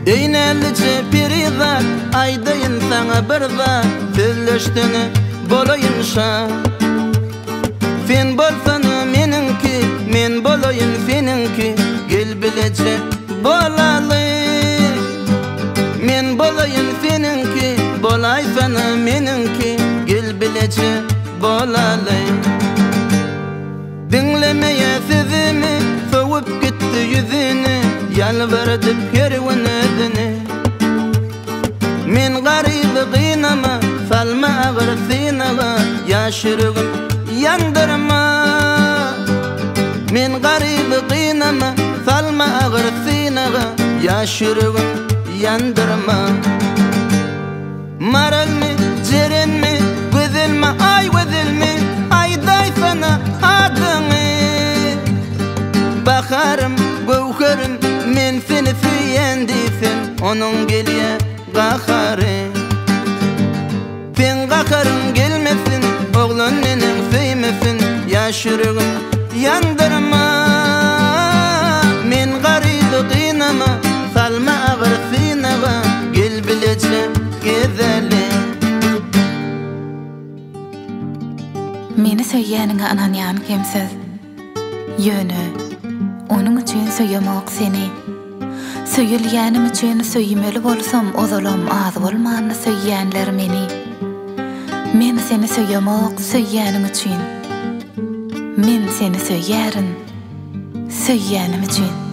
Eynelice pirida aydayın sana birda Tilleştini bolayın şa Fen bolsanı meninki men bolayın feninki Gel bilece bolalı Men bolayın feninki bolay sana meninki Gel bilece bolalı Dinlemeye sözümü soğup gitti yüzünü Yalvardıp kervanedini Men garibı gıynama salma ağır sinaga Yaşırığım yandırma Men garibı gıynama salma ağır sinaga Yaşırığım yandırma Maral mi, ceren mi, güzel mi, ay güzel mi Ayday sana adını Bakarım, gövkerim, men seni süyendiysen Onun geliye qakarı Sen qakarın gelmesin, oğlan nenem seymesin Yaşırığım yandırma Men garibı gıynama, salma ağır sinaga Gel bilece gezelim Meni söyleyenine ananyan kimsiz Yönü Onun için söylemek seni Söyleyenim için söymeli bolsam ozalam az bolmanı söyleyenler meni Men seni söylemek söyleyenim için Men seni söylerim söyleyenim için